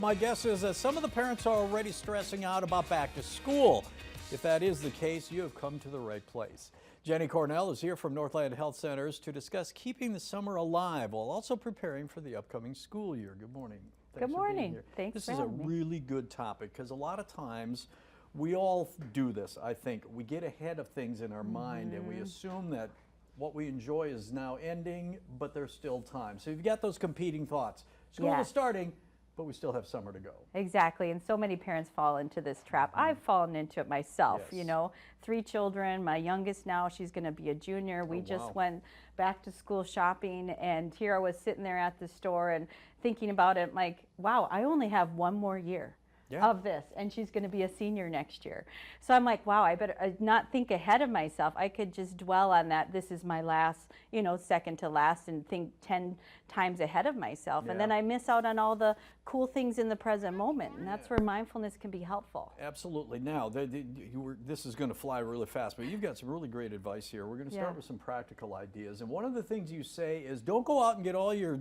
My guess is that some of the parents are already stressing out about back to school. If that is the case, you have come to the right place. Jenny Cornell is here from Northland Health Centers to discuss keeping the summer alive while also preparing for the upcoming school year. Good morning. Good morning. Thanks This for is a having me. really good topic because a lot of times we all do this, I think. We get ahead of things in our mind and we assume that what we enjoy is now ending, but there's still time. So you've got those competing thoughts. School is starting, but we still have summer to go. Exactly, and so many parents fall into this trap. I've fallen into it myself, Yes. you know. 3 children, my youngest now, she's going to be a junior. We just went back to school shopping, and here I was sitting there at the store and thinking about it, like, wow, I only have 1 more year of this, and she's going to be a senior next year. So I'm like, wow, I better not think ahead of myself. I could just dwell on that. This is my last, you know, second to last, and think 10 times ahead of myself. And then I miss out on all the cool things in the present moment. And that's where mindfulness can be helpful. Absolutely. Now, this is going to fly really fast, but you've got some really great advice here. We're going to start with some practical ideas. And one of the things you say is don't go out and get all your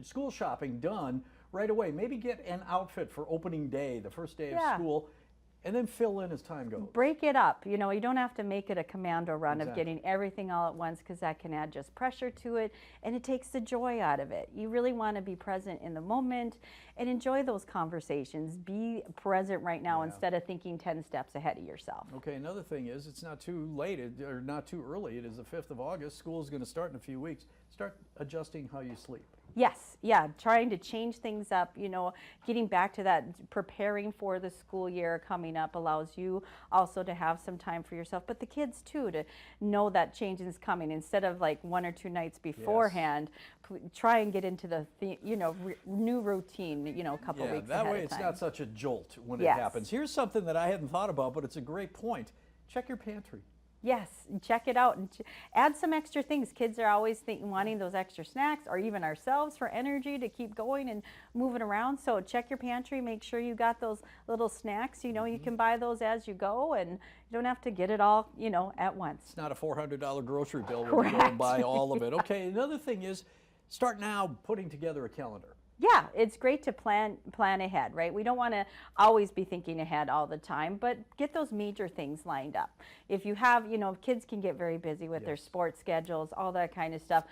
school shopping done right away. Maybe get an outfit for opening day, the first day of school, and then fill in as time goes. Break it up. You know, you don't have to make it a commando run of getting everything all at once, because that can add just pressure to it, and it takes the joy out of it. You really want to be present in the moment and enjoy those conversations. Be present right now instead of thinking 10 steps ahead of yourself. Okay, another thing is it's not too late or not too early. It is the 5th of August. School is going to start in a few weeks. Start adjusting how you sleep. Yes, yeah, trying to change things up, you know, getting back to that, preparing for the school year coming up allows you also to have some time for yourself, but the kids too, to know that change is coming. Instead of like 1 or 2 nights beforehand, try and get into the, you know, new routine, you know, a couple weeks ahead that way of it's time. not such a jolt when it happens. Here's something that I hadn't thought about, but it's a great point. Check your pantry. Yes, check it out and add some extra things. Kids are always wanting those extra snacks, or even ourselves for energy to keep going and moving around. So check your pantry, make sure you got those little snacks. You know, you can buy those as you go, and you don't have to get it all, you know, at once. It's not a $400 grocery bill when you go and buy all of it. Okay, another thing is start now putting together a calendar. Yeah, it's great to plan ahead, right? We don't want to always be thinking ahead all the time, but get those major things lined up. If you have, you know, kids can get very busy with their sports schedules, all that kind of stuff.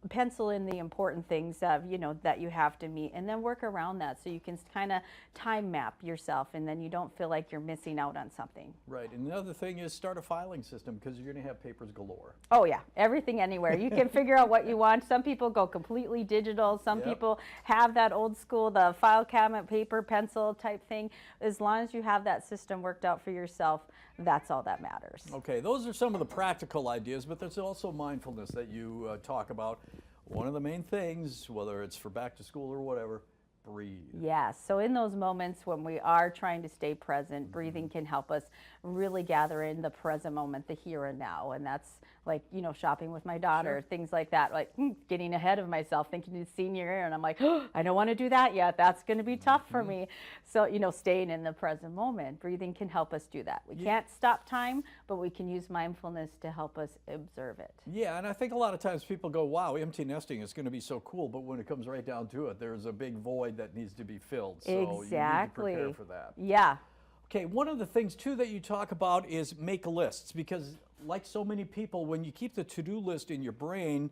Pencil in the important things of, you know, that you have to meet, and then work around that so you can kind of time map yourself, and then you don't feel like you're missing out on something. Right, and the other thing is start a filing system, because you're going to have papers galore. Oh yeah, everything anywhere. You can figure out what you want. Some people go completely digital. Some people have that old school, the file cabinet, paper, pencil type thing. As long as you have that system worked out for yourself, that's all that matters. Okay, those are some of the practical ideas, but there's also mindfulness that you talk about. One of the main things, whether it's for back to school or whatever, breathe. Yes, so in those moments when we are trying to stay present, breathing can help us really gather in the present moment, the here and now. And that's like, you know, shopping with my daughter, things like that, like getting ahead of myself, thinking it's senior year, and I'm like, oh, I don't want to do that yet. That's going to be tough for me. So, you know, staying in the present moment, breathing can help us do that. We can't stop time, but we can use mindfulness to help us observe it. Yeah, and I think a lot of times people go, wow, empty nesting is going to be so cool, but when it comes right down to it, there's a big void that needs to be filled. So you need to prepare for that. Yeah. Okay, one of the things too that you talk about is make lists, because like so many people, when you keep the to-do list in your brain,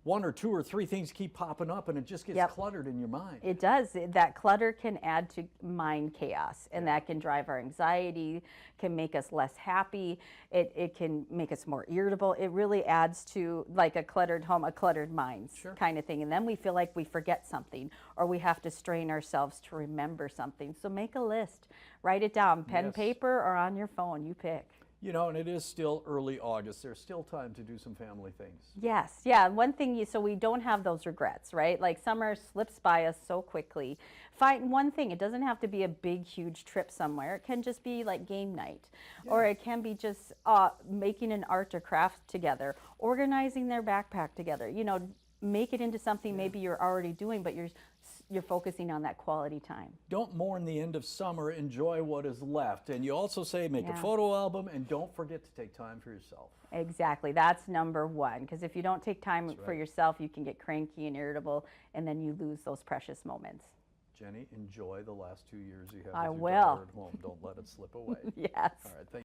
1 or 2 or 3 things keep popping up, and it just gets cluttered in your mind. It does. That clutter can add to mind chaos, and that can drive our anxiety, can make us less happy. It can make us more irritable. It really adds to like a cluttered home, a cluttered mind kind of thing. And then we feel like we forget something, or we have to strain ourselves to remember something. So make a list, write it down, pen, paper, or on your phone, you pick. You know, and it is still early August. There's still time to do some family things. Yes, yeah. One thing, so we don't have those regrets, right? Like summer slips by us so quickly. Find one thing. It doesn't have to be a big, huge trip somewhere. It can just be like game night, or it can be just making an art or craft together, organizing their backpack together. You know, make it into something maybe you're already doing, but you're focusing on that quality time. Don't mourn the end of summer, enjoy what is left. And you also say make a photo album, and don't forget to take time for yourself. Exactly, that's number one, because if you don't take time for yourself, you can get cranky and irritable, and then you lose those precious moments. Jenny, enjoy the last 2 years you have I with your will. daughter at home. Don't let it slip away. Yes. All right. Thank